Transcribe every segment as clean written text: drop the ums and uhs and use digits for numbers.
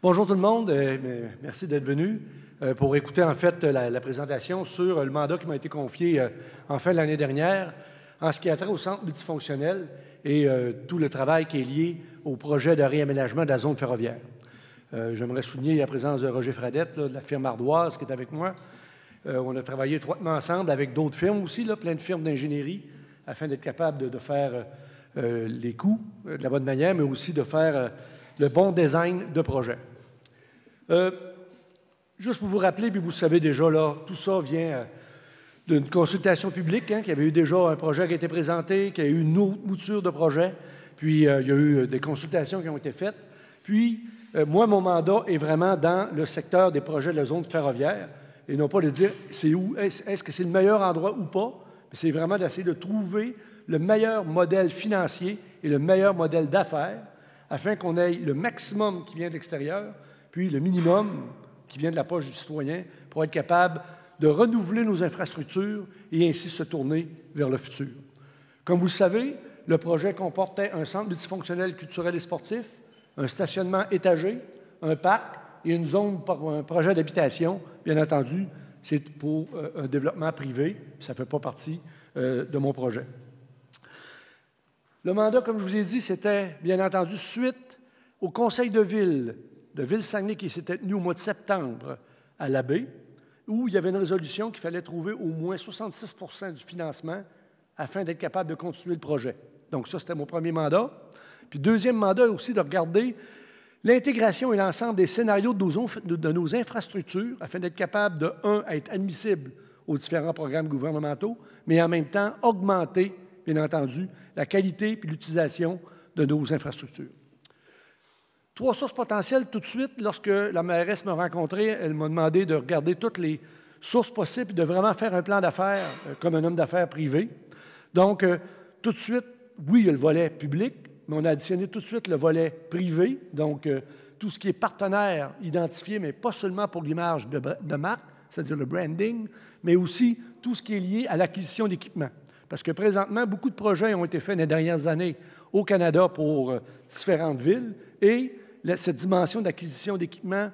Bonjour tout le monde, merci d'être venu pour écouter en fait la présentation sur le mandat qui m'a été confié en fin de l'année dernière en ce qui a trait au centre multifonctionnel et tout le travail qui est lié au projet de réaménagement de la zone ferroviaire. J'aimerais souligner la présence de Roger Fradette, là, de la firme ardoise qui est avec moi. On a travaillé étroitement ensemble avec d'autres firmes aussi, là, plein de firmes d'ingénierie, afin d'être capable de faire les coûts de la bonne manière, mais aussi de faire le bon design de projet. Juste pour vous rappeler, puis vous le savez déjà, là, tout ça vient d'une consultation publique, qu'il y avait eu déjà un projet qui a été présenté, qu'il y a eu une autre mouture de projet, puis il y a eu des consultations qui ont été faites. Puis, moi, mon mandat est vraiment dans le secteur des projets de la zone ferroviaire, et non pas de dire c'est où, est-ce que c'est le meilleur endroit ou pas, mais c'est vraiment d'essayer de trouver le meilleur modèle financier et le meilleur modèle d'affaires afin qu'on ait le maximum qui vient de l'extérieur, puis le minimum qui vient de la poche du citoyen pour être capable de renouveler nos infrastructures et ainsi se tourner vers le futur. Comme vous le savez, le projet comportait un centre multifonctionnel culturel et sportif, un stationnement étagé, un parc et une zone pour un projet d'habitation. Bien entendu, c'est pour un développement privé, ça ne fait pas partie de mon projet. Le mandat, comme je vous ai dit, c'était, bien entendu, suite au conseil de Ville-Saguenay qui s'était tenu au mois de septembre à la baie, où il y avait une résolution qu'il fallait trouver au moins 66 % du financement afin d'être capable de continuer le projet. Donc ça, c'était mon premier mandat. Puis deuxième mandat aussi de regarder l'intégration et l'ensemble des scénarios de nos infrastructures afin d'être capable de, un, être admissible aux différents programmes gouvernementaux, mais en même temps augmenter, bien entendu, la qualité et l'utilisation de nos infrastructures. Trois sources potentielles tout de suite. Lorsque la mairesse m'a rencontré, elle m'a demandé de regarder toutes les sources possibles et de vraiment faire un plan d'affaires comme un homme d'affaires privé. Donc, tout de suite, oui, il y a le volet public, mais on a additionné tout de suite le volet privé, donc tout ce qui est partenaire identifié, mais pas seulement pour l'image de marque, c'est-à-dire le branding, mais aussi tout ce qui est lié à l'acquisition d'équipements. Parce que présentement, beaucoup de projets ont été faits dans les dernières années au Canada pour différentes villes et cette dimension d'acquisition d'équipements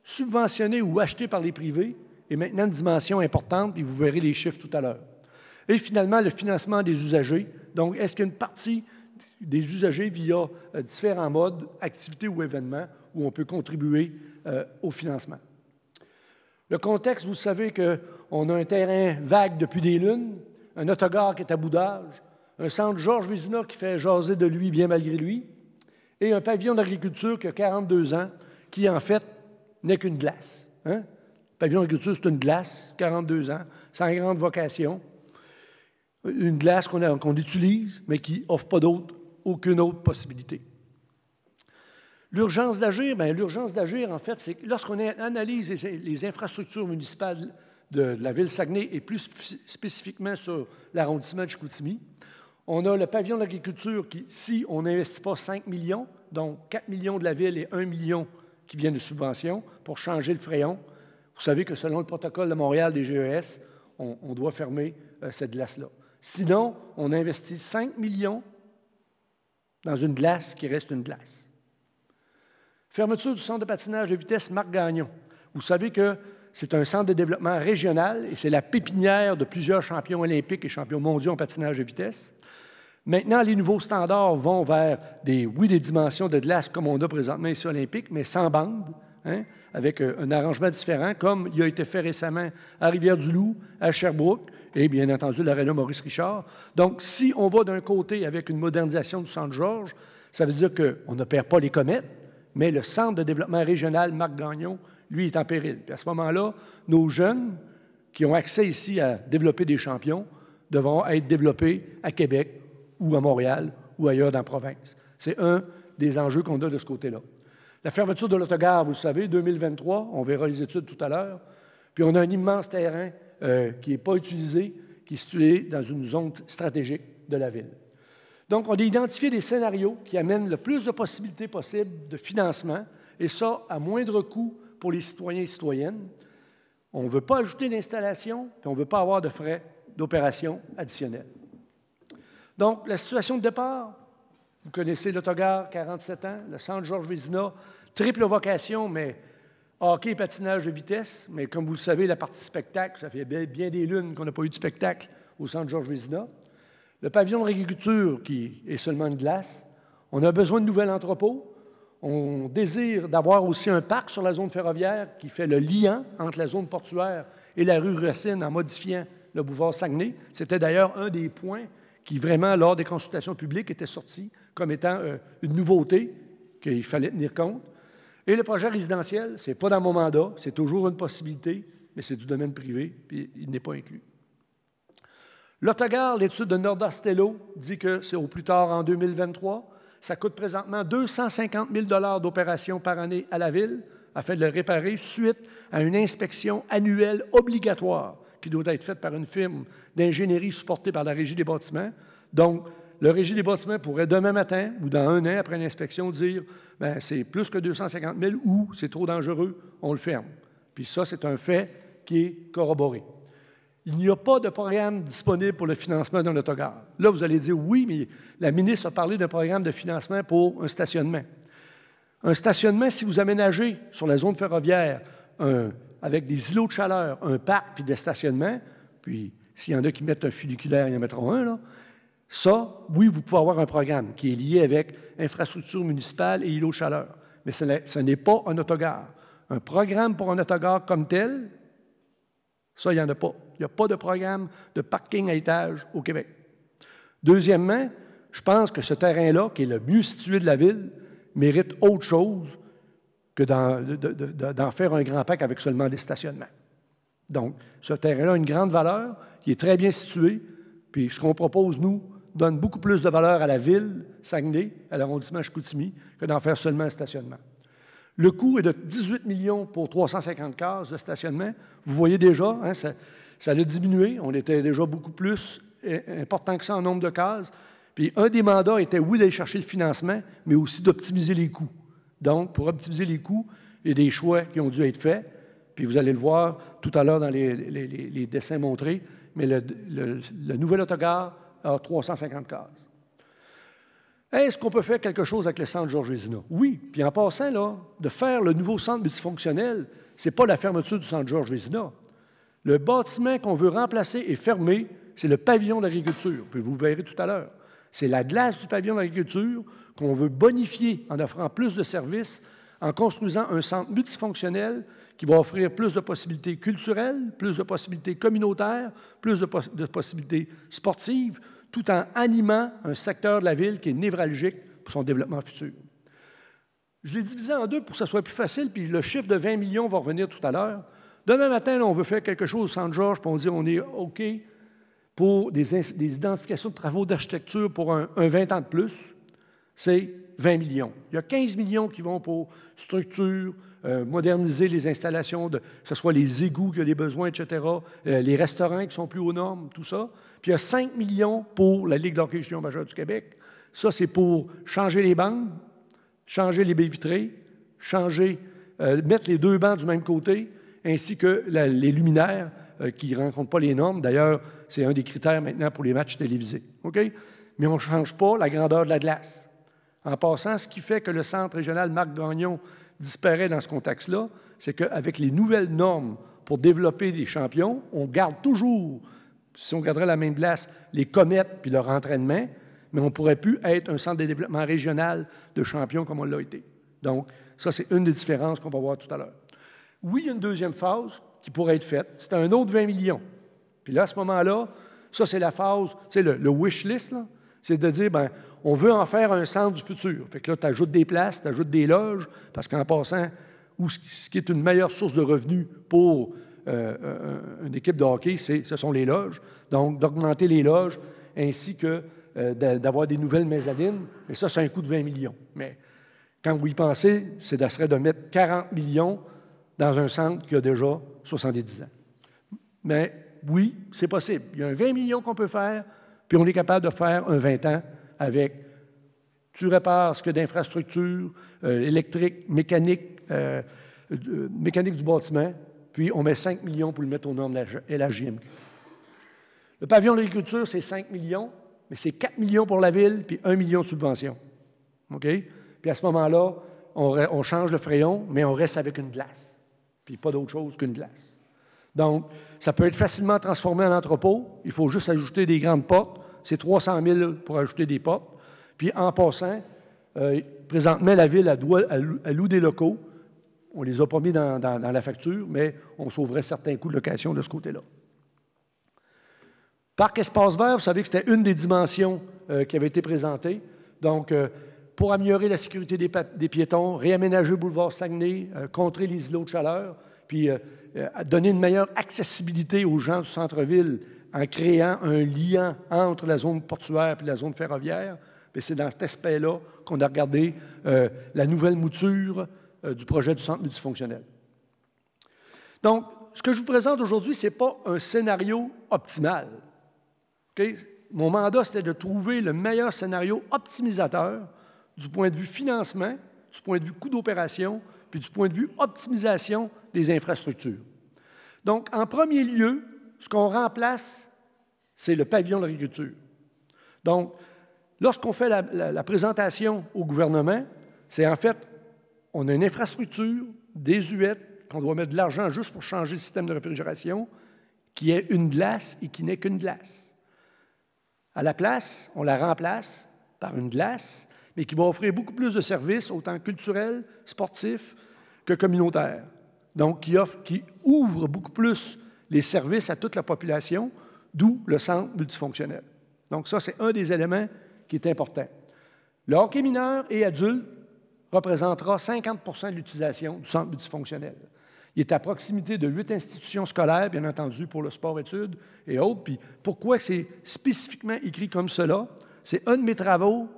subventionnés ou achetés par les privés est maintenant une dimension importante, et vous verrez les chiffres tout à l'heure. Et finalement, le financement des usagers. Donc, est-ce qu'il y a une partie des usagers via différents modes, activités ou événements, où on peut contribuer au financement? Le contexte, vous savez qu'on a un terrain vague depuis des lunes, un autogare qui est à bout d'âge, un centre Georges Vézina qui fait jaser de lui bien malgré lui, et un pavillon d'agriculture qui a 42 ans, qui en fait n'est qu'une glace. Le pavillon d'agriculture, c'est une glace, 42 ans, sans grande vocation, une glace qu'on utilise, mais qui n'offre pas aucune autre possibilité. L'urgence d'agir, bien, l'urgence d'agir, en fait, c'est que lorsqu'on analyse les infrastructures municipales de la ville Saguenay et plus spécifiquement sur l'arrondissement de Chicoutimi, on a le pavillon d'agriculture qui, si on n'investit pas 5 millions, donc 4 millions de la ville et 1 million qui viennent de subventions pour changer le fréon, vous savez que selon le protocole de Montréal des GES, on doit fermer cette glace-là. Sinon, on investit 5 millions dans une glace qui reste une glace. Fermeture du centre de patinage de vitesse Marc Gagnon. Vous savez que c'est un centre de développement régional et c'est la pépinière de plusieurs champions olympiques et champions mondiaux en patinage de vitesse. Maintenant, les nouveaux standards vont vers des dimensions de glace comme on a présentement ici olympique, mais sans bande, avec un arrangement différent, comme il a été fait récemment à Rivière-du-Loup, à Sherbrooke et bien entendu l'aréna Maurice-Richard. Donc, si on va d'un côté avec une modernisation du centre Georges, ça veut dire qu'on ne perd pas les comètes, mais le centre de développement régional Marc Gagnon, lui, est en péril. Puis à ce moment-là, nos jeunes qui ont accès ici à développer des champions devront être développés à Québec ou à Montréal ou ailleurs dans la province. C'est un des enjeux qu'on a de ce côté-là. La fermeture de l'autogare, vous le savez, 2023, on verra les études tout à l'heure. Puis on a un immense terrain qui n'est pas utilisé, qui est situé dans une zone stratégique de la ville. Donc, on a identifié des scénarios qui amènent le plus de possibilités possibles de financement, et ça à moindre coût pour les citoyens et citoyennes. On ne veut pas ajouter d'installation, puis on ne veut pas avoir de frais d'opération additionnels. Donc, la situation de départ, vous connaissez l'autogare, 47 ans, le centre Georges Vézina, triple vocation, mais hockey et patinage de vitesse. Mais comme vous le savez, la partie spectacle, ça fait bien des lunes qu'on n'a pas eu de spectacle au centre Georges Vézina. Le pavillon de l'agriculture, qui est seulement une glace. On a besoin de nouvel entrepôt. On désire d'avoir aussi un parc sur la zone ferroviaire qui fait le lien entre la zone portuaire et la rue Racine en modifiant le boulevard Saguenay. C'était d'ailleurs un des points qui, vraiment, lors des consultations publiques, était sorti comme étant une nouveauté qu'il fallait tenir compte. Et le projet résidentiel, ce n'est pas dans mon mandat, c'est toujours une possibilité, mais c'est du domaine privé, puis il n'est pas inclus. L'autogare, l'étude de Nordastello dit que c'est au plus tard en 2023. Ça coûte présentement 250 000 $ d'opération par année à la Ville afin de le réparer suite à une inspection annuelle obligatoire qui doit être faite par une firme d'ingénierie supportée par la Régie des bâtiments. Donc, le Régie des bâtiments pourrait demain matin ou dans un an, après une inspection, dire « c'est plus que 250 000 ou c'est trop dangereux, on le ferme ». Puis ça, c'est un fait qui est corroboré. Il n'y a pas de programme disponible pour le financement d'un autogare. Là, vous allez dire, oui, mais la ministre a parlé d'un programme de financement pour un stationnement. Un stationnement, si vous aménagez sur la zone ferroviaire avec des îlots de chaleur, un parc puis des stationnements, puis s'il y en a qui mettent un funiculaire, ils en mettront un, là. Ça, oui, vous pouvez avoir un programme qui est lié avec infrastructure municipale et îlots de chaleur. Mais ce n'est pas un autogare. Un programme pour un autogare comme tel, ça, il n'y en a pas. Il n'y a pas de programme de parking à étage au Québec. Deuxièmement, je pense que ce terrain-là, qui est le mieux situé de la Ville, mérite autre chose que d'en faire un grand parc avec seulement des stationnements. Donc, ce terrain-là a une grande valeur, qui est très bien situé, puis ce qu'on propose, nous, donne beaucoup plus de valeur à la Ville, Saguenay, à l'arrondissement Chicoutimi, que d'en faire seulement un stationnement. Le coût est de 18 millions pour 350 cases de stationnement. Vous voyez déjà, hein, ça a diminué. On était déjà beaucoup plus important que ça en nombre de cases. Puis un des mandats était, oui, d'aller chercher le financement, mais aussi d'optimiser les coûts. Donc, pour optimiser les coûts, il y a des choix qui ont dû être faits. Puis vous allez le voir tout à l'heure dans les dessins montrés, mais le nouvel autogare a 350 cases. Est-ce qu'on peut faire quelque chose avec le centre Georges Vézina? Oui. Puis en passant, là, de faire le nouveau centre multifonctionnel, ce n'est pas la fermeture du centre Georges Vézina. Le bâtiment qu'on veut remplacer et fermer, c'est le pavillon d'agriculture. Puis vous verrez tout à l'heure. C'est la glace du pavillon d'agriculture qu'on veut bonifier en offrant plus de services, en construisant un centre multifonctionnel qui va offrir plus de possibilités culturelles, plus de possibilités communautaires, plus de possibilités sportives, tout en animant un secteur de la Ville qui est névralgique pour son développement futur. Je l'ai divisé en deux pour que ça soit plus facile, puis le chiffre de 20 millions va revenir tout à l'heure. Demain matin, là, on veut faire quelque chose au Centre-Georges, puis on dit on est OK pour des identifications de travaux d'architecture pour un 20 ans de plus. C'est 20 millions. Il y a 15 millions qui vont pour structure, moderniser les installations, que ce soit les égouts qui ont des besoins, etc., les restaurants qui sont plus aux normes, tout ça. Puis il y a 5 millions pour la Ligue d'hockey junior majeur du Québec. Ça, c'est pour changer les bandes, changer les baies vitrées, mettre les deux bancs du même côté, ainsi que les luminaires qui ne rencontrent pas les normes. D'ailleurs, c'est un des critères maintenant pour les matchs télévisés. OK? Mais on ne change pas la grandeur de la glace. En passant, ce qui fait que le Centre régional Marc-Gagnon disparaît dans ce contexte-là, c'est qu'avec les nouvelles normes pour développer des champions, on garde toujours, si on garderait la même glace, les comètes puis leur entraînement, mais on ne pourrait plus être un centre de développement régional de champions comme on l'a été. Donc, ça, c'est une des différences qu'on va voir tout à l'heure. Oui, il y a une deuxième phase qui pourrait être faite. C'est un autre 20 millions. Puis là, à ce moment-là, ça, c'est la phase, tu sais, le wish list, là, c'est de dire, bien, on veut en faire un centre du futur. Fait que là, tu ajoutes des places, tu ajoutes des loges, parce qu'en passant, ce qui est une meilleure source de revenus pour une équipe de hockey, ce sont les loges. Donc, d'augmenter les loges, ainsi que d'avoir des nouvelles mezzanines. Mais ça, c'est un coût de 20 millions. Mais quand vous y pensez, ça serait de mettre 40 millions dans un centre qui a déjà 70 ans. Mais oui, c'est possible. Il y a un 20 millions qu'on peut faire, puis on est capable de faire un 20 ans avec, tu répares ce que d'infrastructure, électrique, mécanique du bâtiment, puis on met 5 millions pour le mettre aux normes de la JMQ. Le pavillon de l'agriculture, c'est 5 millions, mais c'est 4 millions pour la Ville, puis 1 million de subventions. OK? Puis à ce moment-là, on change le frayon, mais on reste avec une glace. Puis pas d'autre chose qu'une glace. Donc, ça peut être facilement transformé en entrepôt. Il faut juste ajouter des grandes portes. C'est 300 000 pour ajouter des portes. Puis en passant, présentement, la Ville loue des locaux. On ne les a pas mis dans la facture, mais on sauverait certains coûts de location de ce côté-là. Parc espace vert, vous savez que c'était une des dimensions qui avait été présentée. Donc, pour améliorer la sécurité des piétons, réaménager le boulevard Saguenay, contrer les îlots de chaleur, puis donner une meilleure accessibilité aux gens du centre-ville en créant un lien entre la zone portuaire et la zone ferroviaire. C'est dans cet aspect-là qu'on a regardé la nouvelle mouture du projet du centre multifonctionnel. Donc, ce que je vous présente aujourd'hui, ce n'est pas un scénario optimal. Okay? Mon mandat, c'était de trouver le meilleur scénario optimisateur du point de vue financement, du point de vue coût d'opération, puis du point de vue optimisation des infrastructures. Donc, en premier lieu, ce qu'on remplace, c'est le pavillon de l'agriculture. Donc, lorsqu'on fait la présentation au gouvernement, c'est en fait, on a une infrastructure désuète, qu'on doit mettre de l'argent juste pour changer le système de réfrigération, qui est une glace et qui n'est qu'une glace. À la place, on la remplace par une glace, mais qui va offrir beaucoup plus de services, autant culturels, sportifs que communautaires. Donc, qui ouvre beaucoup plus les services à toute la population, d'où le centre multifonctionnel. Donc, ça, c'est un des éléments qui est important. Le hockey mineur et adulte représentera 50 % de l'utilisation du centre multifonctionnel. Il est à proximité de 8 institutions scolaires, bien entendu, pour le sport-études et autres. Puis pourquoi c'est spécifiquement écrit comme cela? C'est un de mes travaux,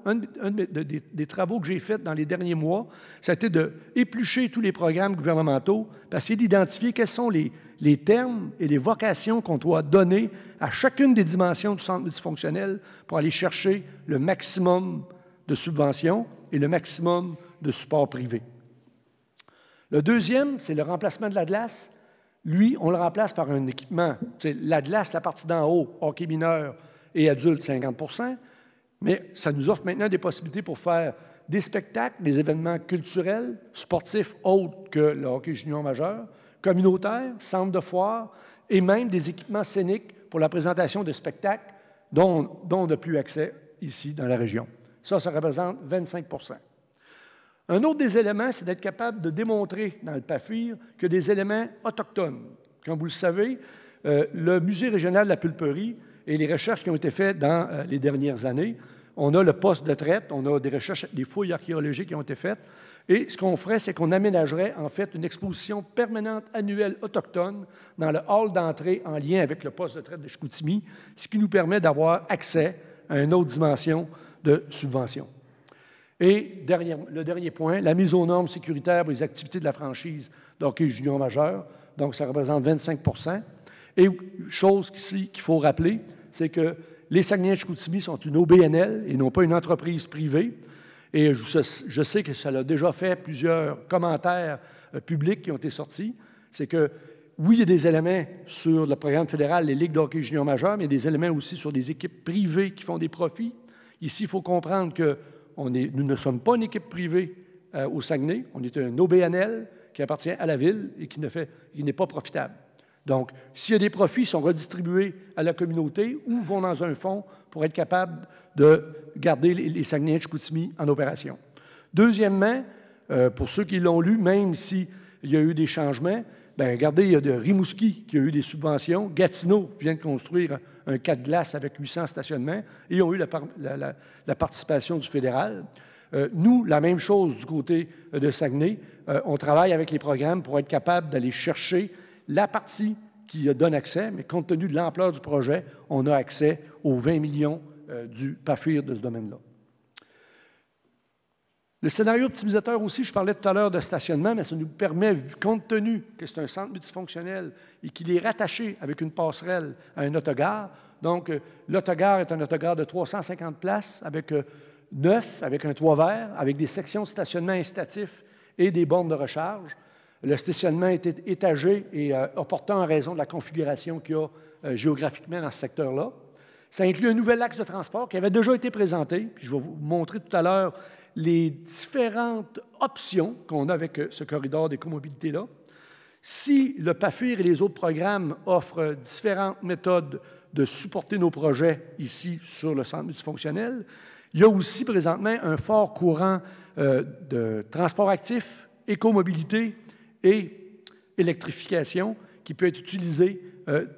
des travaux que j'ai faits dans les derniers mois, ça a été d'éplucher tous les programmes gouvernementaux, pour essayer d'identifier quels sont les termes et les vocations qu'on doit donner à chacune des dimensions du centre multifonctionnel pour aller chercher le maximum de subventions et le maximum de support privé. Le deuxième, c'est le remplacement de la glace. Lui, on le remplace par un équipement. La glace, la partie d'en haut, hockey mineur et adulte, 50 %. Mais ça nous offre maintenant des possibilités pour faire des spectacles, des événements culturels, sportifs autres que le hockey junior majeur, communautaires, centres de foire et même des équipements scéniques pour la présentation de spectacles dont on n'a plus accès ici dans la région. Ça représente 25 %. Un autre des éléments, c'est d'être capable de démontrer dans le PAFIR que des éléments autochtones. Comme vous le savez, le Musée régional de la pulperie et les recherches qui ont été faites dans les dernières années, on a le poste de traite, on a des recherches, des fouilles archéologiques qui ont été faites, et ce qu'on ferait, c'est qu'on aménagerait en fait une exposition permanente annuelle autochtone dans le hall d'entrée en lien avec le poste de traite de Chicoutimi, ce qui nous permet d'avoir accès à une autre dimension de subvention. Et le dernier point, la mise aux normes sécuritaires pour les activités de la franchise d'hockey junior majeur, donc ça représente 25 %. Et chose ici qu'il faut rappeler, c'est que les Saguenay-Chicoutimi sont une OBNL et non pas une entreprise privée. Et je sais que ça a déjà fait plusieurs commentaires publics qui ont été sortis. C'est que, oui, il y a des éléments sur le programme fédéral, les ligues de hockey junior majeur, mais il y a des éléments aussi sur des équipes privées qui font des profits. Ici, il faut comprendre que nous ne sommes pas une équipe privée au Saguenay. On est un OBNL qui appartient à la Ville et qui n'est pas profitable. Donc, s'il y a des profits, ils sont redistribués à la communauté ou vont dans un fonds pour être capable de garder les Saguenayens de Chicoutimi en opération. Deuxièmement, pour ceux qui l'ont lu, même s'il y a eu des changements, bien, regardez, il y a de Rimouski qui a eu des subventions. Gatineau vient de construire un 4 glaces avec 800 stationnements et ils ont eu la participation du fédéral. Nous, la même chose du côté de Saguenay. On travaille avec les programmes pour être capable d'aller chercher la partie qui donne accès, mais compte tenu de l'ampleur du projet, on a accès aux 20 millions du PAFIR de ce domaine-là. Le scénario optimisateur aussi, je parlais tout à l'heure de stationnement, mais ça nous permet, compte tenu que c'est un centre multifonctionnel et qu'il est rattaché avec une passerelle à un autogare. Donc, l'autogare est un autogare de 350 places avec neuf, avec un toit vert, avec des sections de stationnement incitatifs et des bornes de recharge. Le stationnement est étagé et opportun en raison de la configuration qu'il y a géographiquement dans ce secteur-là. Ça inclut un nouvel axe de transport qui avait déjà été présenté, puis je vais vous montrer tout à l'heure les différentes options qu'on a avec ce corridor d'écomobilité-là. Si le PAFIR et les autres programmes offrent différentes méthodes de supporter nos projets ici sur le centre multifonctionnel, il y a aussi présentement un fort courant de transport actif, écomobilité et électrification qui peut être utilisé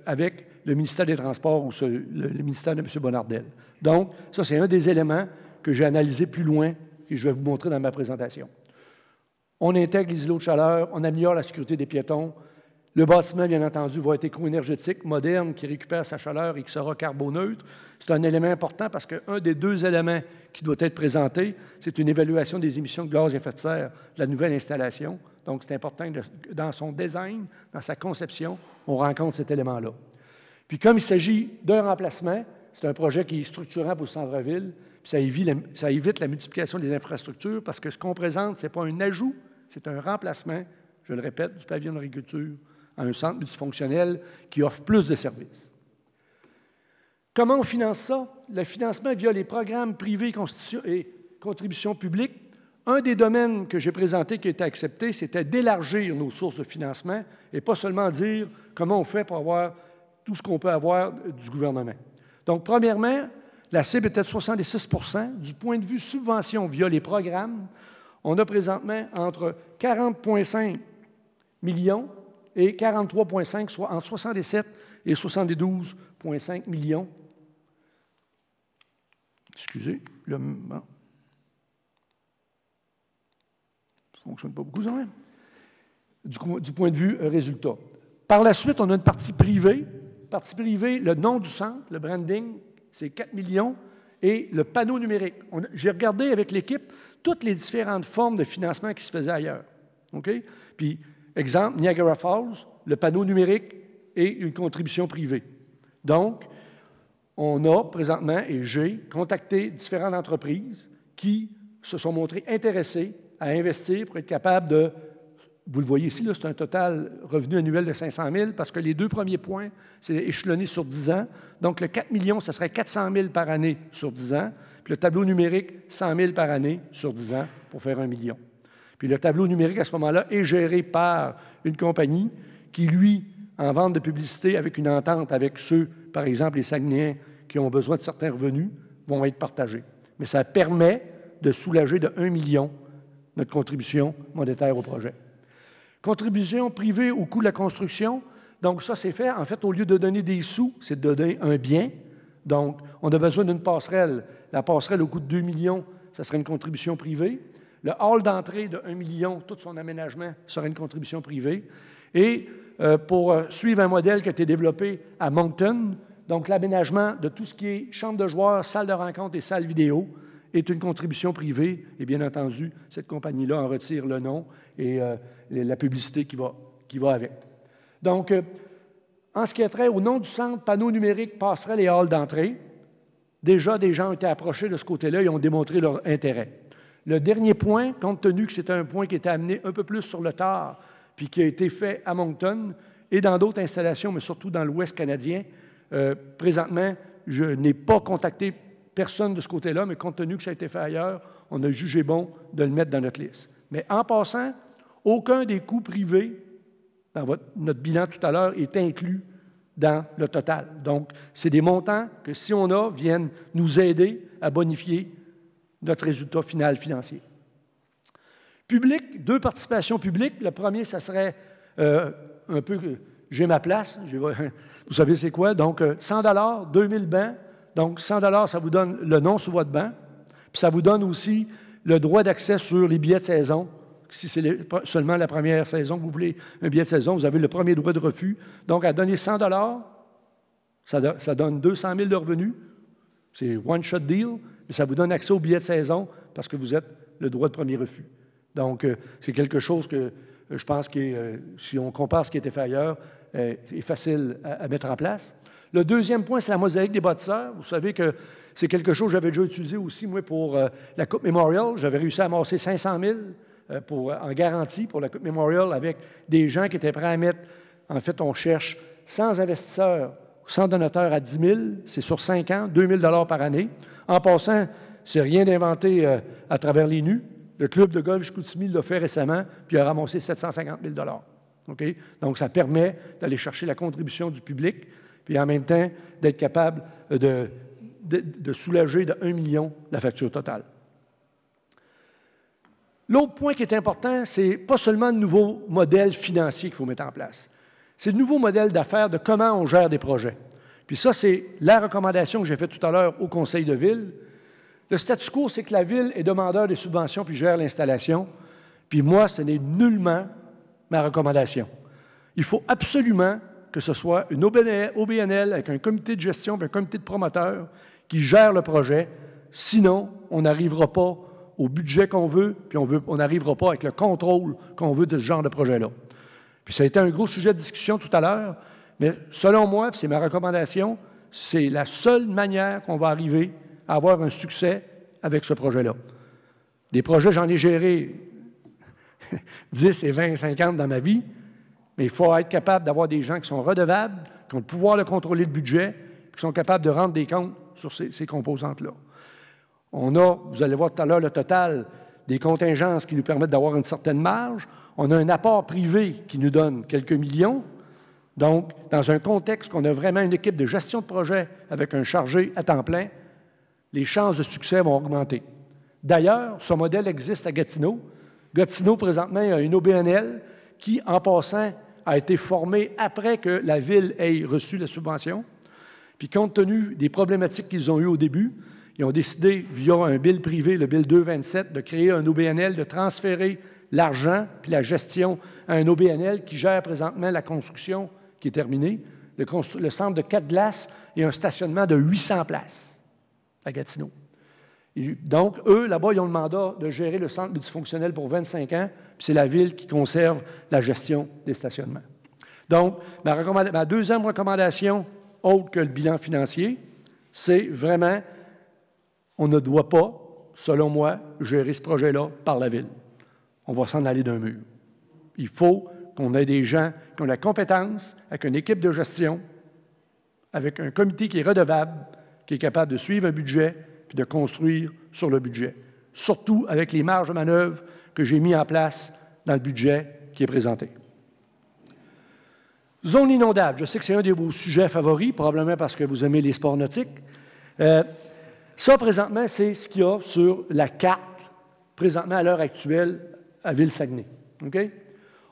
avec le ministère des Transports ou le ministère de M. Bonnardel. Donc, ça, c'est un des éléments que j'ai analysé plus loin et je vais vous montrer dans ma présentation. On intègre les îlots de chaleur, on améliore la sécurité des piétons. Le bâtiment, bien entendu, va être éco-énergétique, moderne, qui récupère sa chaleur et qui sera carboneutre. C'est un élément important parce qu'un des deux éléments qui doit être présenté, c'est une évaluation des émissions de gaz à effet de serre de la nouvelle installation. Donc, c'est important que dans son design, dans sa conception, on rencontre cet élément-là. Puis, comme il s'agit d'un remplacement, c'est un projet qui est structurant pour le centre-ville, puis ça évite la multiplication des infrastructures parce que ce qu'on présente, ce n'est pas un ajout, c'est un remplacement, je le répète, du pavillon d'agriculture à un centre multifonctionnel qui offre plus de services. Comment on finance ça? Le financement via les programmes privés et contributions publiques. Un des domaines que j'ai présenté qui a été accepté, c'était d'élargir nos sources de financement et pas seulement dire comment on fait pour avoir tout ce qu'on peut avoir du gouvernement. Donc, premièrement, la cible était de 66 %. Du point de vue subvention via les programmes, on a présentement entre 40,5 millions et 43,5, soit entre 67 et 72,5 millions. Excusez, bon. Ça ne fonctionne pas beaucoup, ça, hein? Du point de vue résultat. Par la suite, on a une partie privée. Partie privée, le nom du centre, le branding, c'est 4 millions. Et le panneau numérique. J'ai regardé avec l'équipe toutes les différentes formes de financement qui se faisaient ailleurs. OK? Puis, exemple, Niagara Falls, le panneau numérique et une contribution privée. Donc, on a présentement, et j'ai contacté différentes entreprises qui se sont montrées intéressées à investir pour être capables de, vous le voyez ici, c'est un total revenu annuel de 500 000 parce que les deux premiers points, c'est échelonné sur 10 ans. Donc, le 4 millions, ce serait 400 000 par année sur 10 ans. Puis le tableau numérique, 100 000 par année sur 10 ans pour faire 1 million. Puis le tableau numérique, à ce moment-là, est géré par une compagnie qui, lui, en vente de publicité avec une entente avec ceux, par exemple, les Saguenayens qui ont besoin de certains revenus, vont être partagés. Mais ça permet de soulager de 1 million notre contribution monétaire au projet. Contribution privée au coût de la construction. Donc, ça, c'est fait. En fait, au lieu de donner des sous, c'est de donner un bien. Donc, on a besoin d'une passerelle. La passerelle, au coût de 2 millions, ça serait une contribution privée. Le hall d'entrée de 1 million, tout son aménagement, serait une contribution privée. Et pour suivre un modèle qui a été développé à Moncton, donc l'aménagement de tout ce qui est chambre de joueurs, salle de rencontre et salle vidéo est une contribution privée. Et bien entendu, cette compagnie-là en retire le nom et la publicité qui va avec. Donc, en ce qui a trait au nom du centre, panneau numérique, passerelle et hall d'entrée, déjà, des gens ont été approchés de ce côté-là et ont démontré leur intérêt. Le dernier point, compte tenu que c'était un point qui était amené un peu plus sur le tard, puis qui a été fait à Moncton et dans d'autres installations, mais surtout dans l'Ouest canadien, présentement, je n'ai pas contacté personne de ce côté-là, mais compte tenu que ça a été fait ailleurs, on a jugé bon de le mettre dans notre liste. Mais en passant, aucun des coûts privés dans notre bilan tout à l'heure est inclus dans le total. Donc, c'est des montants que, si on a, viennent nous aider à bonifier notre résultat final financier. Public, 2 participations publiques. Le premier, ça serait un peu j'ai ma place. Vous savez c'est quoi? Donc, 100 $, 2000 bancs. Donc, 100 $, ça vous donne le nom sur votre banc. Puis, ça vous donne aussi le droit d'accès sur les billets de saison. Si c'est seulement la première saison que vous voulez un billet de saison, vous avez le premier droit de refus. Donc, à donner 100 $, ça donne 200 000 de revenus. C'est one-shot deal, mais ça vous donne accès au billet de saison parce que vous êtes le droit de premier refus. Donc, c'est quelque chose que je pense que, si on compare ce qui a été fait ailleurs, est facile à mettre en place. Le deuxième point, c'est la mosaïque des bâtisseurs. Vous savez que c'est quelque chose que j'avais déjà utilisé aussi, moi, pour la Coupe Memorial. J'avais réussi à amasser 500 000 en garantie pour la Coupe Memorial avec des gens qui étaient prêts à mettre. En fait, on cherche 100 investisseurs, 100 donateurs à 10 000, c'est sur 5 ans, 2 000 par année. En passant, c'est rien d'inventé à travers les nus. Le club de golf Chicoutimi l'a fait récemment, puis a ramassé 750 000 OK? Donc, ça permet d'aller chercher la contribution du public, puis en même temps, d'être capable de soulager de 1 million la facture totale. L'autre point qui est important, c'est pas seulement le nouveau modèle financier qu'il faut mettre en place. C'est le nouveau modèle d'affaires de comment on gère des projets. Puis ça, c'est la recommandation que j'ai faite tout à l'heure au conseil de ville. Le statu quo, c'est que la ville est demandeur des subventions puis gère l'installation. Puis moi, ce n'est nullement ma recommandation. Il faut absolument que ce soit une OBNL avec un comité de gestion et un comité de promoteurs qui gère le projet. Sinon, on n'arrivera pas au budget qu'on veut, puis on n'arrivera pas avec le contrôle qu'on veut de ce genre de projet-là. Puis ça a été un gros sujet de discussion tout à l'heure, mais selon moi, puis c'est ma recommandation, c'est la seule manière qu'on va arriver à avoir un succès avec ce projet-là. Des projets, j'en ai géré 10 et 20 et 50 dans ma vie, mais il faut être capable d'avoir des gens qui sont redevables, qui ont le pouvoir de contrôler le budget, qui sont capables de rendre des comptes sur ces composantes-là. On a, vous allez voir tout à l'heure, le total des contingences qui nous permettent d'avoir une certaine marge. On a un apport privé qui nous donne quelques millions. Donc, dans un contexte qu'on a vraiment une équipe de gestion de projet avec un chargé à temps plein, les chances de succès vont augmenter. D'ailleurs, ce modèle existe à Gatineau. Gatineau, présentement, il y a une OBNL qui, en passant, a été formée après que la Ville ait reçu la subvention. Puis, compte tenu des problématiques qu'ils ont eues au début, ils ont décidé, via un bill privé, le bill 227, de créer un OBNL, de transférer l'argent puis la gestion à un OBNL qui gère présentement la construction qui est terminée, le centre de 4 glaces et un stationnement de 800 places à Gatineau. Donc, eux, là-bas, ils ont le mandat de gérer le centre multifonctionnel pour 25 ans, puis c'est la Ville qui conserve la gestion des stationnements. Donc, ma deuxième recommandation, autre que le bilan financier, c'est vraiment, on ne doit pas, selon moi, gérer ce projet-là par la Ville. On va s'en aller d'un mur. Il faut qu'on ait des gens qui ont la compétence, avec une équipe de gestion, avec un comité qui est redevable, qui est capable de suivre un budget puis de construire sur le budget. Surtout avec les marges de manœuvre que j'ai mis en place dans le budget qui est présenté. Zone inondable. Je sais que c'est un de vos sujets favoris, probablement parce que vous aimez les sports nautiques. Ça, présentement, c'est ce qu'il y a sur la carte, présentement, à l'heure actuelle, à Ville-Saguenay. Okay?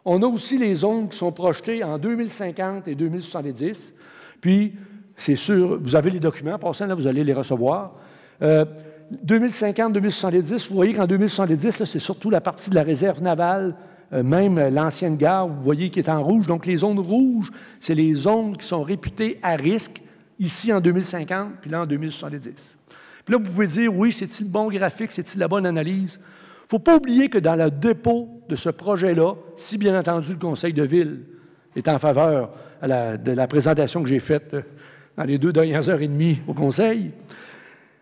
On a aussi les zones qui sont projetées en 2050 et 2070. Puis, c'est sûr, vous avez les documents, en passant, là, vous allez les recevoir. 2050-2070, vous voyez qu'en 2070, c'est surtout la partie de la réserve navale, même l'ancienne gare, vous voyez, qui est en rouge. Donc, les zones rouges, c'est les zones qui sont réputées à risque, ici en 2050, puis là en 2070. Puis là, vous pouvez dire, oui, c'est-il le bon graphique, c'est-il la bonne analyse? Il ne faut pas oublier que dans le dépôt de ce projet-là, si bien entendu le Conseil de ville est en faveur de la présentation que j'ai faite dans les 2 dernières heures et demie au Conseil,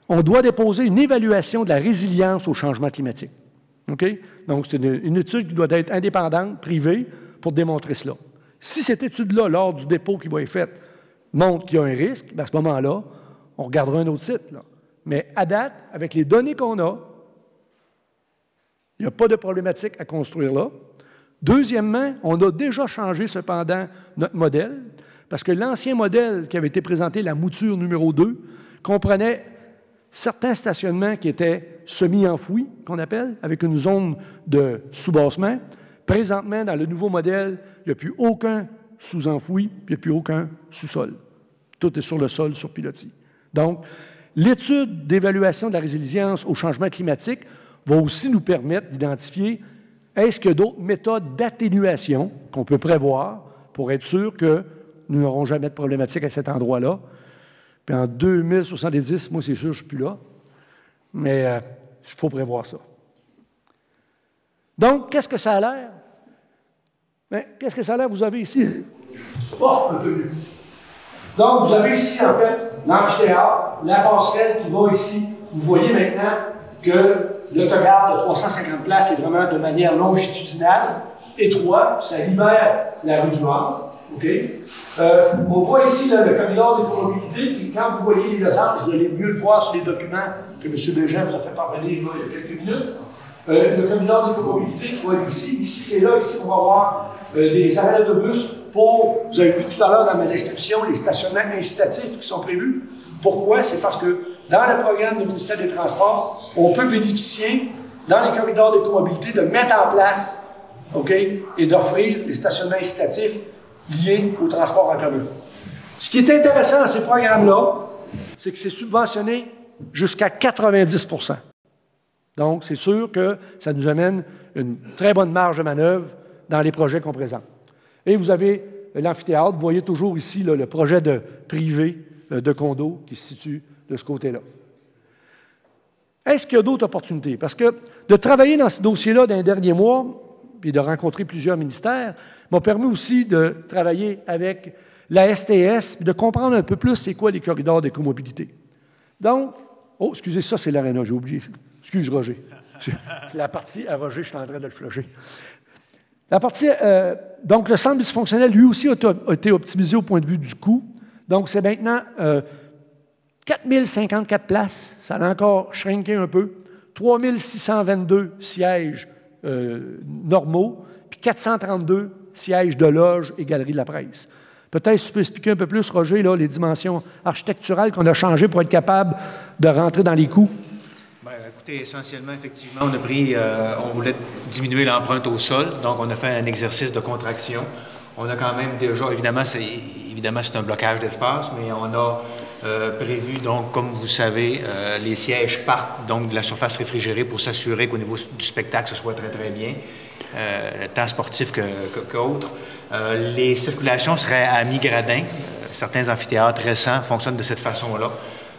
on doit déposer une évaluation de la résilience au changement climatique. Okay? Donc, c'est une étude qui doit être indépendante, privée, pour démontrer cela. Si cette étude-là, lors du dépôt qui va être faite, montre qu'il y a un risque, bien à ce moment-là, on regardera un autre site. Là. Mais à date, avec les données qu'on a, il n'y a pas de problématique à construire là. Deuxièmement, on a déjà changé cependant notre modèle, parce que l'ancien modèle qui avait été présenté, la mouture numéro 2, comprenait certains stationnements qui étaient semi-enfouis, qu'on appelle, avec une zone de sous-bassement. Présentement, dans le nouveau modèle, il n'y a plus aucun sous-enfoui, puis il n'y a plus aucun sous-sol. Tout est sur le sol, sur pilotis. Donc, l'étude d'évaluation de la résilience au changement climatique va aussi nous permettre d'identifier est-ce qu'il y a d'autres méthodes d'atténuation qu'on peut prévoir pour être sûr que nous n'aurons jamais de problématique à cet endroit-là. Puis en 2070, moi, c'est sûr, je ne suis plus là. Mais il faut prévoir ça. Donc, qu'est-ce que ça a l'air? Bien, qu'est-ce que ça a l'air? Vous avez ici... Oh, un peu mieux. Donc, vous avez ici, en fait, l'amphithéâtre, la passerelle qui va ici. Vous voyez maintenant que l'autogare de 350 places est vraiment de manière longitudinale, étroite, ça libère la rue du Nord. OK? On voit ici là, le corridor des comobilités, puis quand vous voyez les losanges, vous allez mieux le voir sur les documents que M. Bégin vous a fait parvenir il y a quelques minutes. Le corridor des comobilités qui va être ici. Ici, c'est là, ici, on va avoir des arrêts d'autobus pour, vous avez vu tout à l'heure dans ma description, les stationnements incitatifs qui sont prévus. Pourquoi? C'est parce que dans le programme du ministère des Transports, on peut bénéficier, dans les corridors des comobilités, de mettre en place, OK, et d'offrir des stationnements incitatifs liés au transport en commun. Ce qui est intéressant dans ces programmes-là, c'est que c'est subventionné jusqu'à 90 %. Donc, c'est sûr que ça nous amène une très bonne marge de manœuvre dans les projets qu'on présente. Et vous avez l'amphithéâtre, vous voyez toujours ici là, le projet de privé de condo qui se situe de ce côté-là. Est-ce qu'il y a d'autres opportunités? Parce que de travailler dans ce dossier-là dans les derniers mois, puis de rencontrer plusieurs ministères, m'a permis aussi de travailler avec la STS, puis de comprendre un peu plus c'est quoi les corridors de comobilité. Donc, oh, excusez, ça c'est l'aréna, j'ai oublié. Excuse, Roger. C'est la partie à Roger, je suis en train de le flusher. La partie, donc, le centre multifonctionnel, lui aussi, a été optimisé au point de vue du coût. Donc, c'est maintenant 4054 places, ça a encore shrinké un peu, 3622 sièges normaux, puis 432 sièges de loge et galeries de la presse. Peut-être tu peux expliquer un peu plus, Roger, là, les dimensions architecturales qu'on a changées pour être capable de rentrer dans les coûts. Bien, écoutez, essentiellement, effectivement, on voulait diminuer l'empreinte au sol, donc on a fait un exercice de contraction. On a quand même déjà, évidemment, c'est un blocage d'espace, mais on a prévu, donc, comme vous savez, les sièges partent donc de la surface réfrigérée pour s'assurer qu'au niveau du spectacle, ce soit très, très bien, tant sportif qu'autre. Les circulations seraient à mi-gradin. Certains amphithéâtres récents fonctionnent de cette façon-là.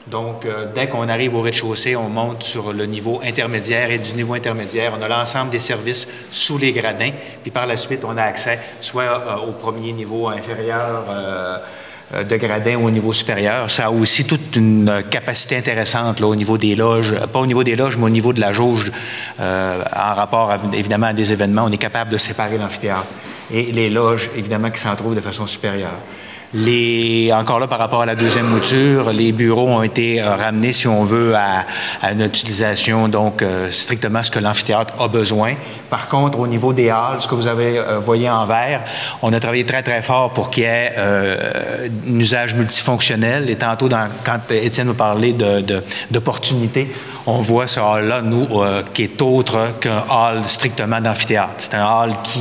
Donc, dès qu'on arrive au rez-de-chaussée, on monte sur le niveau intermédiaire et du niveau intermédiaire, on a l'ensemble des services sous les gradins. Puis par la suite, on a accès soit au premier niveau inférieur de gradin ou au niveau supérieur. Ça a aussi toute une capacité intéressante là, au niveau des loges, pas au niveau des loges, mais au niveau de la jauge en rapport évidemment à des événements. On est capable de séparer l'amphithéâtre et les loges, évidemment, qui s'en trouvent de façon supérieure. Encore là, par rapport à la deuxième mouture, les bureaux ont été ramenés, si on veut, à une utilisation, donc strictement ce que l'amphithéâtre a besoin. Par contre, au niveau des halles, ce que vous avez voyé en vert, on a travaillé très, très fort pour qu'il y ait un usage multifonctionnel. Et tantôt, quand Étienne nous parlait d'opportunités, on voit ce hall-là, nous, qui est autre qu'un hall strictement d'amphithéâtre. C'est un hall qui,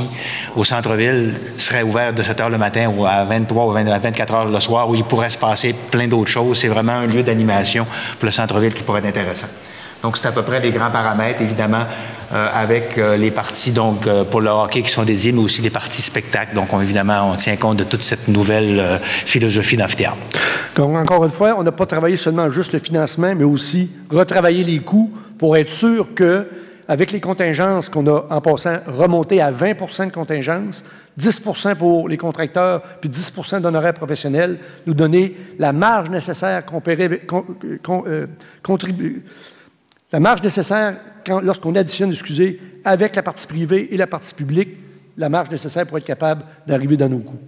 au centre-ville, serait ouvert de 7 h le matin ou à 23 ou à 24 h le soir, où il pourrait se passer plein d'autres choses. C'est vraiment un lieu d'animation pour le centre-ville qui pourrait être intéressant. Donc, c'est à peu près les grands paramètres, évidemment, avec les parties donc, pour le hockey qui sont dédiées, mais aussi les parties spectacles. Donc, évidemment, on tient compte de toute cette nouvelle philosophie d'amphithéâtre. Donc, encore une fois, on n'a pas travaillé seulement juste le financement, mais aussi retravailler les coûts pour être sûr que, avec les contingences qu'on a, en passant, remonté à 20 % de contingences, 10 % pour les contracteurs, puis 10 % d'honoraires professionnels, nous donner la marge nécessaire la marge nécessaire lorsqu'on additionne, avec la partie privée et la partie publique, la marge nécessaire pour être capable d'arriver dans nos coûts.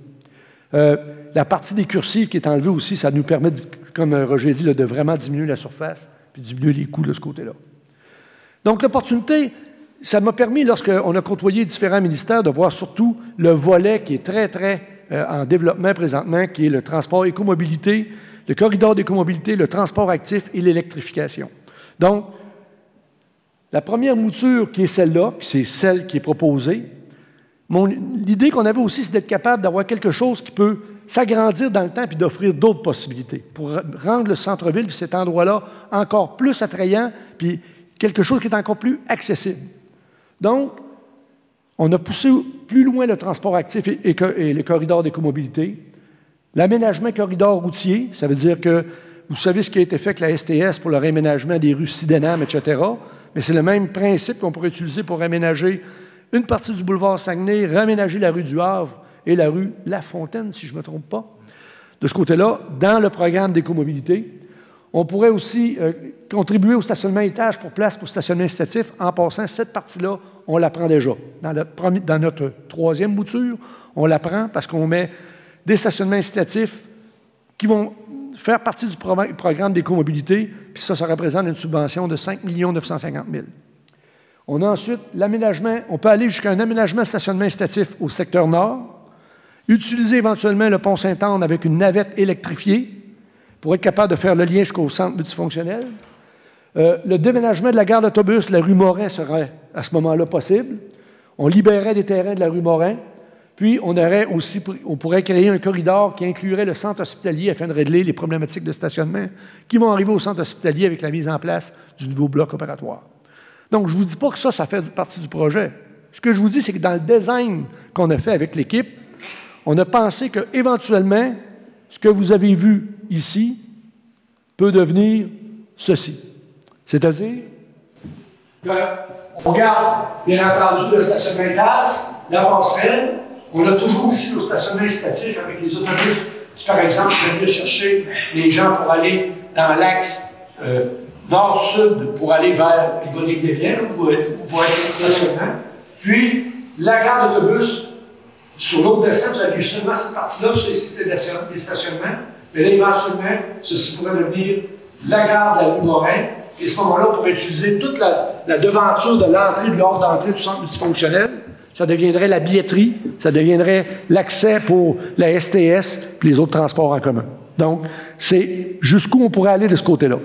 La partie des cursives qui est enlevée aussi, ça nous permet, comme Roger dit, là, de vraiment diminuer la surface puis diminuer les coûts de ce côté-là. Donc, l'opportunité, ça m'a permis, lorsqu'on a côtoyé différents ministères, de voir surtout le volet qui est très, très en développement présentement, qui est le transport écomobilité, le corridor d'écomobilité, le transport actif et l'électrification. Donc, la première mouture qui est celle-là, puis c'est celle qui est proposée, l'idée qu'on avait aussi, c'est d'être capable d'avoir quelque chose qui peut s'agrandir dans le temps puis d'offrir d'autres possibilités pour rendre le centre-ville puis cet endroit-là encore plus attrayant puis quelque chose qui est encore plus accessible. Donc, on a poussé plus loin le transport actif et les corridors d'écomobilité. L'aménagement corridor routier, ça veut dire que vous savez ce qui a été fait avec la STS pour le réaménagement des rues Sydenham, etc., mais c'est le même principe qu'on pourrait utiliser pour aménager une partie du boulevard Saguenay, réaménager la rue du Havre et la rue La Fontaine, si je ne me trompe pas. De ce côté-là, dans le programme d'écomobilité, on pourrait aussi contribuer au stationnement étage pour place pour stationnement incitatif. En passant, cette partie-là, on la prend déjà. Dans notre troisième mouture, on la prend parce qu'on met des stationnements incitatifs qui vont faire partie du programme d'écomobilité, puis ça représente une subvention de 5 950 000. On a ensuite l'aménagement, on peut aller jusqu'à un aménagement stationnement incitatif au secteur nord, utiliser éventuellement le pont Sainte-Anne avec une navette électrifiée pour être capable de faire le lien jusqu'au centre multifonctionnel. Le déménagement de la gare d'autobus, la rue Morin serait à ce moment-là possible. On libérerait des terrains de la rue Morin. Puis, on pourrait créer un corridor qui inclurait le centre hospitalier afin de régler les problématiques de stationnement qui vont arriver au centre hospitalier avec la mise en place du nouveau bloc opératoire. Donc, je ne vous dis pas que ça fait partie du projet. Ce que je vous dis, c'est que dans le design qu'on a fait avec l'équipe, on a pensé qu'éventuellement, ce que vous avez vu ici peut devenir ceci. C'est-à-dire qu'on garde, bien entendu, le stationnement étage, la passerelle. On a toujours aussi le stationnement incitatif avec les autobus qui, par exemple, viennent chercher les gens pour aller dans l'axe nord-sud pour aller vers Yvonne-des-Biens, où va être le stationnement. Puis, la gare d'autobus, sur l'autre descente, vous avez seulement cette partie-là, puis ça ici, c'est des stationnements. Mais là, éventuellement, ceci pourrait devenir la gare de la rue Morin. Et à ce moment-là, on pourrait utiliser toute la devanture de l'entrée et de l'ordre d'entrée du centre multifonctionnel. Ça deviendrait la billetterie, ça deviendrait l'accès pour la STS et les autres transports en commun. Donc, c'est jusqu'où on pourrait aller de ce côté-là.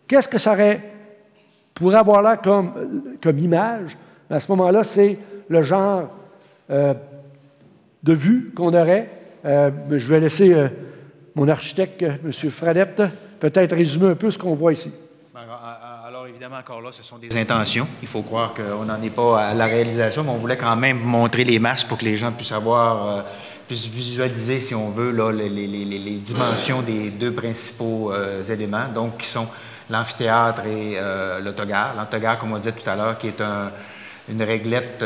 Qu'est-ce que ça pourrait avoir là comme image? À ce moment-là, c'est le genre de vue qu'on aurait. Je vais laisser mon architecte, M. Fradette, peut-être résumer un peu ce qu'on voit ici. Alors, évidemment, encore là, ce sont des intentions. Il faut croire qu'on n'en est pas à la réalisation, mais on voulait quand même montrer les masses pour que les gens puissent puissent visualiser, si on veut, là, les dimensions des deux principaux éléments, donc qui sont l'amphithéâtre et l'autogare. L'autogare, comme on disait tout à l'heure, qui est une réglette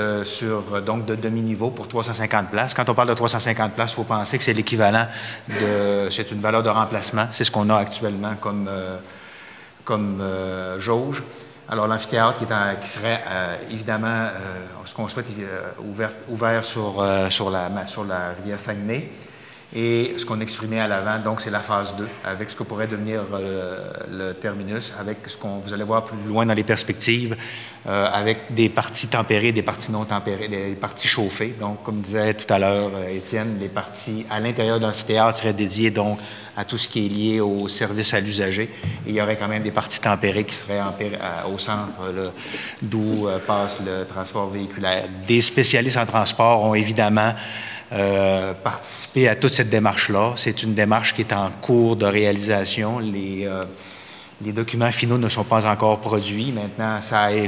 donc de demi-niveau pour 350 places. Quand on parle de 350 places, il faut penser que c'est l'équivalent c'est une valeur de remplacement. C'est ce qu'on a actuellement comme jauge. Alors, l'amphithéâtre qui serait évidemment, ce qu'on souhaite, ouvert sur la rivière Saguenay. Et ce qu'on exprimait à l'avant, donc, c'est la phase 2, avec ce que pourrait devenir le terminus, avec ce qu'on vous allez voir plus loin dans les perspectives, avec des parties tempérées, des parties non tempérées, des parties chauffées. Donc, comme disait tout à l'heure Étienne, les parties à l'intérieur de l'amphithéâtre seraient dédiées donc à tout ce qui est lié au service à l'usager. Et il y aurait quand même des parties tempérées qui seraient au centre, d'où passe le transport véhiculaire. Des spécialistes en transport ont évidemment participer à toute cette démarche-là. C'est une démarche qui est en cours de réalisation. Les documents finaux ne sont pas encore produits. Maintenant,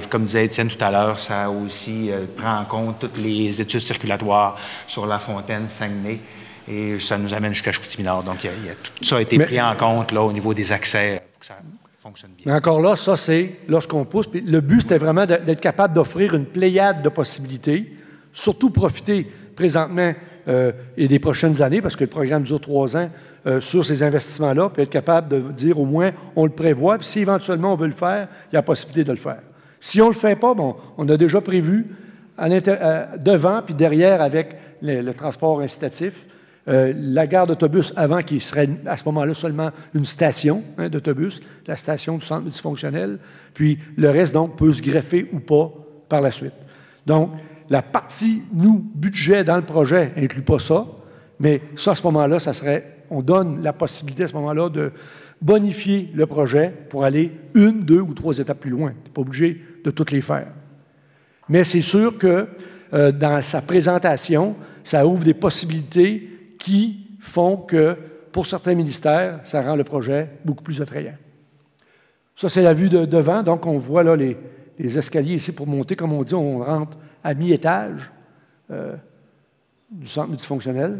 comme disait Étienne tout à l'heure, ça aussi prend en compte toutes les études circulatoires sur La Fontaine, Saguenay, et ça nous amène jusqu'à Chicoutimi-Nord. Donc, tout ça a été pris en compte là, au niveau des accès pour que ça fonctionne bien. Mais encore là, ça, c'est lorsqu'on pousse. Puis le but, c'était vraiment d'être capable d'offrir une pléiade de possibilités, surtout profiter présentement et des prochaines années, parce que le programme dure 3 ans sur ces investissements-là, puis être capable de dire au moins, on le prévoit, puis si éventuellement on veut le faire, il y a la possibilité de le faire. Si on ne le fait pas, bon, on a déjà prévu devant puis derrière avec le transport incitatif, la gare d'autobus avant, qui serait à ce moment-là seulement une station d'autobus, la station du centre multifonctionnel, puis le reste, donc, peut se greffer ou pas par la suite. Donc, la partie, budget dans le projet n'inclut pas ça, mais ça, à ce moment-là, on donne la possibilité à ce moment-là de bonifier le projet pour aller 1, 2 ou 3 étapes plus loin. Tu n'es pas obligé de toutes les faire. Mais c'est sûr que dans sa présentation, ça ouvre des possibilités qui font que, pour certains ministères, ça rend le projet beaucoup plus attrayant. Ça, c'est la vue de devant. Donc, on voit là les escaliers ici pour monter. Comme on dit, on rentre à mi-étage du centre multifonctionnel.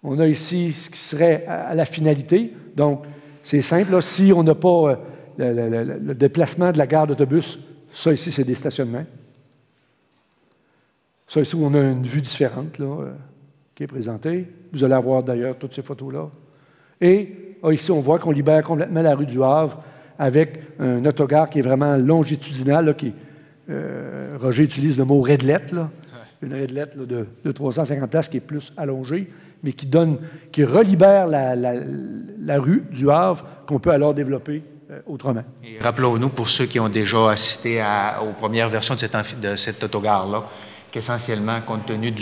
On a ici ce qui serait à la finalité. Donc, c'est simple. Là, si on n'a pas le déplacement de la gare d'autobus, ça ici, c'est des stationnements. Ça ici, on a une vue différente là, qui est présentée. Vous allez avoir d'ailleurs toutes ces photos-là. Et ici, on voit qu'on libère complètement la rue du Havre avec un autogare qui est vraiment longitudinal, là, Roger utilise le mot « redlette », une radelette là, de 350 places qui est plus allongée, mais qui relibère la rue du Havre, qu'on peut alors développer autrement. Et rappelons-nous, pour ceux qui ont déjà assisté aux premières versions de cette autogare-là, qu'essentiellement, compte tenu de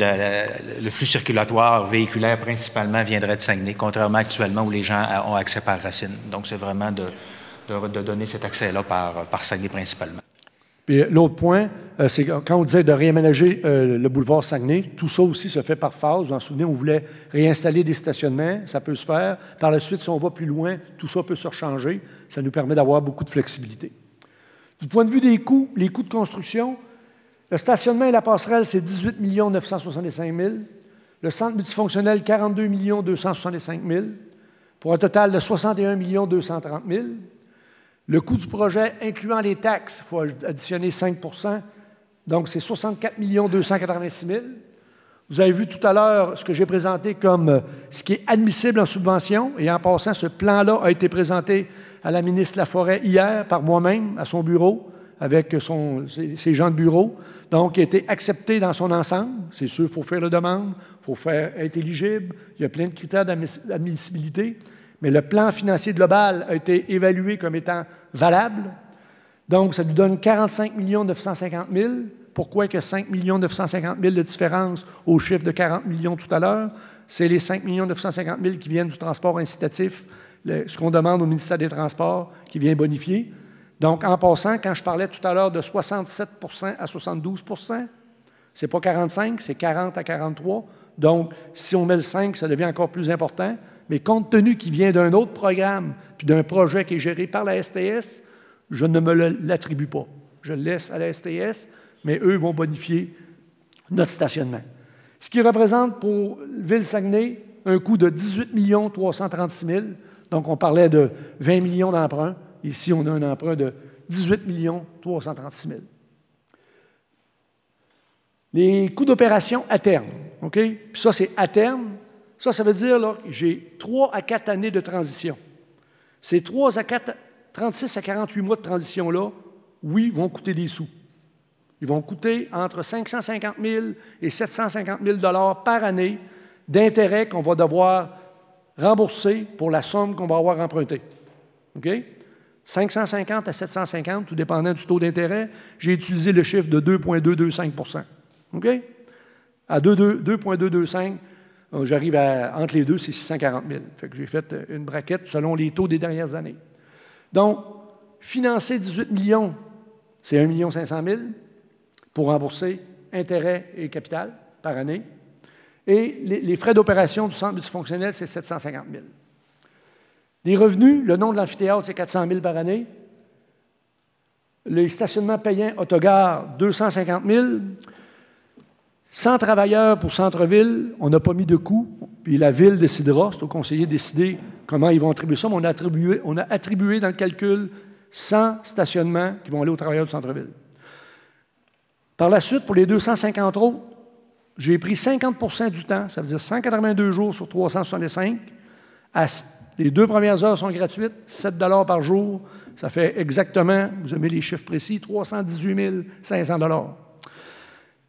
le flux circulatoire véhiculaire principalement viendrait de Saguenay, contrairement actuellement où les gens ont accès par Racine. Donc, c'est vraiment de donner cet accès-là par Saguenay principalement. Puis l'autre point, c'est quand on disait de réaménager le boulevard Saguenay, tout ça aussi se fait par phase. Vous en souvenez, on voulait réinstaller des stationnements, ça peut se faire. Par la suite, si on va plus loin, tout ça peut se rechanger. Ça nous permet d'avoir beaucoup de flexibilité. Du point de vue des coûts, les coûts de construction, le stationnement et la passerelle, c'est 18 965 000. Le centre multifonctionnel, 42 265 000, pour un total de 61 230 000. Le coût du projet, incluant les taxes, il faut additionner 5 %, donc c'est 64 286 000. Vous avez vu tout à l'heure ce que j'ai présenté comme ce qui est admissible en subvention, et en passant, ce plan-là a été présenté à la ministre Laforêt hier par moi-même, à son bureau, avec ses gens de bureau, donc il a été accepté dans son ensemble. C'est sûr, il faut faire la demande, il faut faire être éligible, il y a plein de critères d'admissibilité, mais le plan financier global a été évalué comme étant valable. Donc, ça nous donne 45 950 000. Pourquoi que 5 950 000 de différence au chiffre de 40 millions tout à l'heure? C'est les 5 950 000 qui viennent du transport incitatif, ce qu'on demande au ministère des Transports, qui vient bonifier. Donc, en passant, quand je parlais tout à l'heure de 67 à 72 c'est pas 45, c'est 40 à 43. Donc, si on met le 5, ça devient encore plus important. Mais compte tenu qu'il vient d'un autre programme puis d'un projet qui est géré par la STS, je ne me l'attribue pas. Je le laisse à la STS, mais eux vont bonifier notre stationnement. Ce qui représente pour Ville-Saguenay un coût de 18 336 000. Donc, on parlait de 20 millions d'emprunts. Ici, on a un emprunt de 18 336 000. Les coûts d'opération à terme, OK? Puis ça, c'est à terme. Ça veut dire que j'ai 3 à 4 années de transition. Ces 36 à 48 mois de transition-là, oui, vont coûter des sous. Ils vont coûter entre 550 000 et 750 000 $ par année d'intérêts qu'on va devoir rembourser pour la somme qu'on va avoir empruntée. OK? 550 à 750, tout dépendant du taux d'intérêt. J'ai utilisé le chiffre de 2,225 %. OK? À 2,225 %, j'arrive entre les deux, c'est 640 000. Fait que j'ai fait une braquette selon les taux des dernières années. Donc, financer 18 millions, c'est 1 500 000 pour rembourser intérêts et capital par année. Et les frais d'opération du centre multifonctionnel, c'est 750 000. Les revenus, le nom de l'amphithéâtre, c'est 400 000 par année. Les stationnements payants autogare, 250 000. 100 travailleurs pour centre-ville, on n'a pas mis de coût, puis la ville décidera, c'est au conseiller de décider comment ils vont attribuer ça, mais on a attribué dans le calcul 100 stationnements qui vont aller aux travailleurs du centre-ville. Par la suite, pour les 250 autres, j'ai pris 50 % du temps, ça veut dire 182 jours sur 365. Les 2 premières heures sont gratuites, 7 $ par jour. Ça fait exactement, vous avez les chiffres précis, 318 500 $.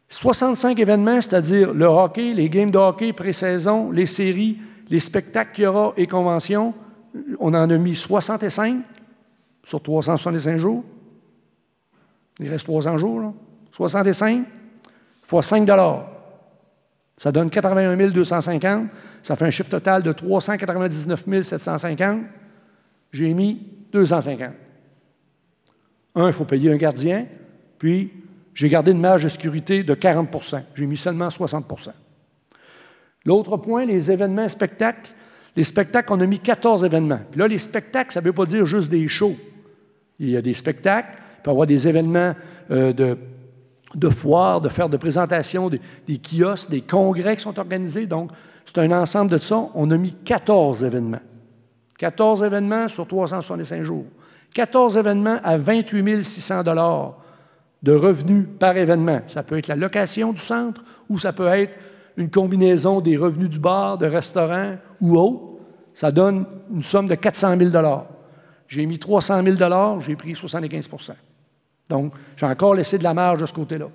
65 événements, c'est-à-dire le hockey, les games de hockey pré-saison, les séries, les spectacles qu'il y aura et conventions, on en a mis 65 sur 365 jours. Il reste 300 jours, là. 65 fois 5 $. Ça donne 81 250. Ça fait un chiffre total de 399 750. J'ai mis 250. Il faut payer un gardien, puis j'ai gardé une marge de sécurité de 40 %. J'ai mis seulement 60 %. L'autre point, les événements spectacles. Les spectacles, on a mis 14 événements. Puis là, les spectacles, ça ne veut pas dire juste des shows. Il y a des spectacles, il peut y avoir des événements de foires, de présentations, des kiosques, des congrès qui sont organisés. Donc, c'est un ensemble de ça. On a mis 14 événements. 14 événements sur 365 jours. 14 événements à 28 600 $ de revenus par événement. Ça peut être la location du centre ou ça peut être une combinaison des revenus du bar, de restaurant ou autre. Ça donne une somme de 400 000 $. J'ai mis 300 000 $, j'ai pris 75 %. Donc, j'ai encore laissé de la marge de ce côté-là.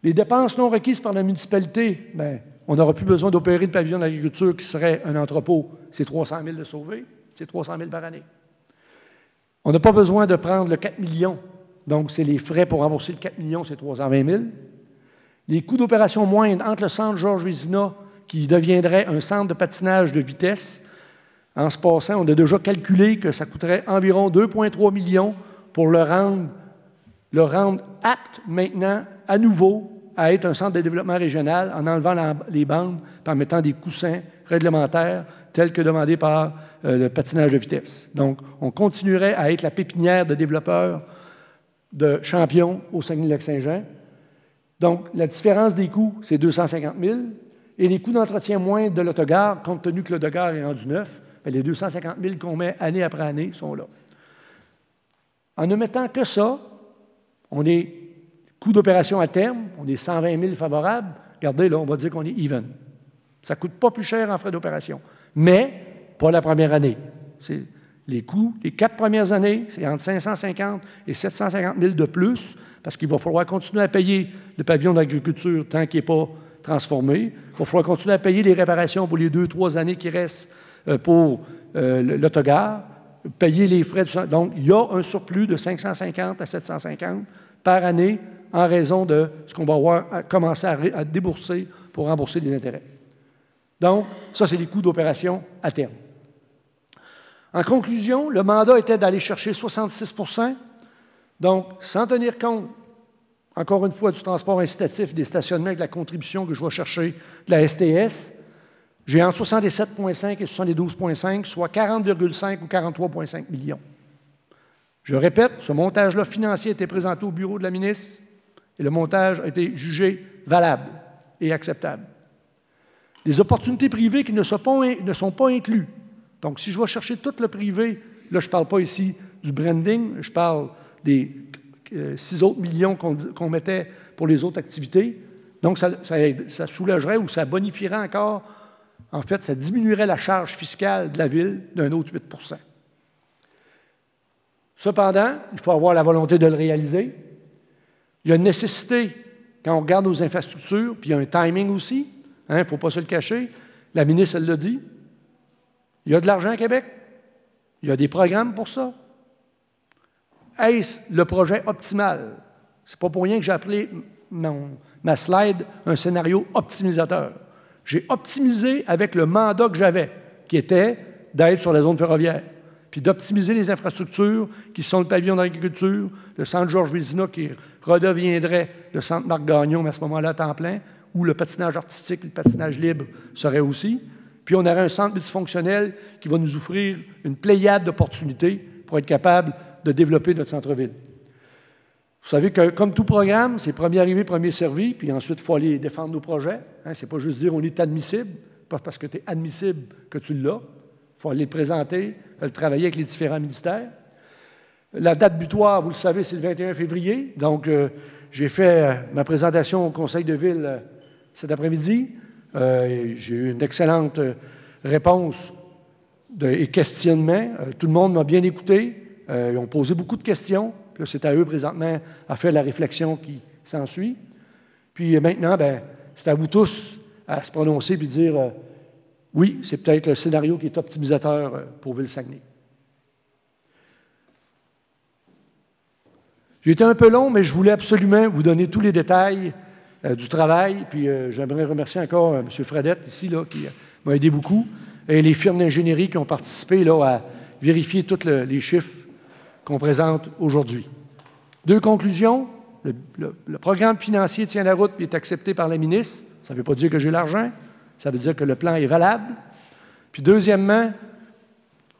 Les dépenses non requises par la municipalité, bien, on n'aura plus besoin d'opérer le pavillon d'agriculture qui serait un entrepôt. C'est 300 000 de sauver, c'est 300 000 par année. On n'a pas besoin de prendre le 4 millions. Donc, c'est les frais pour rembourser le 4 millions, c'est 320 000. Les coûts d'opération moindres entre le centre Georges Vézina, qui deviendrait un centre de patinage de vitesse, en se passant, on a déjà calculé que ça coûterait environ 2,3 millions pour le rendre apte maintenant, à nouveau, à être un centre de développement régional en enlevant les bandes, en mettant des coussins réglementaires tels que demandés par le patinage de vitesse. Donc, on continuerait à être la pépinière de développeurs de champions au Saguenay-Lac-Saint-Jean. Donc, la différence des coûts, c'est 250 000. Et les coûts d'entretien moindres de l'autogare, compte tenu que l'autogare est rendu neuf, bien, les 250 000 qu'on met année après année sont là. En ne mettant que ça, on est coût d'opération à terme, on est 120 000 favorables. Regardez, là, on va dire qu'on est even. Ça ne coûte pas plus cher en frais d'opération. Mais pas la première année. Les coûts, les 4 premières années, c'est entre 550 et 750 000 de plus, parce qu'il va falloir continuer à payer le pavillon d'agriculture tant qu'il n'est pas transformé. Il va falloir continuer à payer les réparations pour les 2-3 années qui restent pour l'autogare, payer les frais. Donc, il y a un surplus de 550 à 750 par année en raison de ce qu'on va avoir commencer à débourser pour rembourser des intérêts. Donc, ça, c'est les coûts d'opération à terme. En conclusion, le mandat était d'aller chercher 66 %. Donc, sans tenir compte, encore une fois, du transport incitatif, des stationnements avec la contribution que je vais chercher de la STS, j'ai entre 67,5 et 72,5, soit 40,5 ou 43,5 millions. Je répète, ce montage-là financier a été présenté au bureau de la ministre et le montage a été jugé valable et acceptable. Les opportunités privées qui ne sont pas incluses. Donc, si je vais chercher tout le privé, là, je ne parle pas ici du branding, je parle des 6 autres millions qu'on mettait pour les autres activités. Donc, ça soulagerait ou ça bonifierait encore. En fait, ça diminuerait la charge fiscale de la Ville d'un autre 8 %. Cependant, il faut avoir la volonté de le réaliser. Il y a une nécessité, quand on regarde nos infrastructures, puis il y a un timing aussi, il ne faut pas se le cacher. La ministre, elle l'a dit. Il y a de l'argent à Québec. Il y a des programmes pour ça. Est-ce le projet optimal? Ce n'est pas pour rien que j'ai appelé ma slide un scénario optimisateur. J'ai optimisé avec le mandat que j'avais, qui était d'être sur la zone ferroviaire, puis d'optimiser les infrastructures qui sont le pavillon d'agriculture, le centre Georges Vézina qui redeviendrait le centre Marc-Gagnon, mais à ce moment-là à temps plein, où le patinage artistique et le patinage libre seraient aussi. Puis on aurait un centre multifonctionnel qui va nous offrir une pléiade d'opportunités pour être capable de développer notre centre-ville. Vous savez que, comme tout programme, c'est premier arrivé, premier servi, puis ensuite, il faut aller défendre nos projets. Ce n'est pas juste dire on est admissible, pas parce que tu es admissible que tu l'as. Il faut aller le présenter, le travailler avec les différents ministères. La date butoir, vous le savez, c'est le 21 février. Donc, j'ai fait ma présentation au Conseil de ville cet après-midi. J'ai eu une excellente réponse et questionnement. Tout le monde m'a bien écouté. Ils ont posé beaucoup de questions. Puis là, c'est à eux présentement à faire la réflexion qui s'ensuit. Puis maintenant, bien, c'est à vous tous à se prononcer et dire oui, c'est peut-être le scénario qui est optimisateur pour Ville-Saguenay. J'ai été un peu long, mais je voulais absolument vous donner tous les détails du travail. Puis j'aimerais remercier encore M. Fredette, ici, là, qui m'a aidé beaucoup, et les firmes d'ingénierie qui ont participé là, à vérifier tous les chiffres qu'on présente aujourd'hui. Deux conclusions. Le programme financier tient la route et est accepté par la ministre. Ça ne veut pas dire que j'ai l'argent. Ça veut dire que le plan est valable. Puis deuxièmement,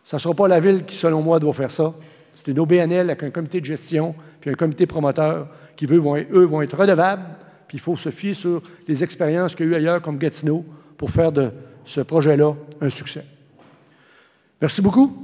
ça ne sera pas la Ville qui, selon moi, doit faire ça. C'est une OBNL avec un comité de gestion puis un comité promoteur qui, eux, vont être redevables. Puis il faut se fier sur les expériences qu'il y a eu ailleurs, comme Gatineau, pour faire de ce projet-là un succès. Merci beaucoup.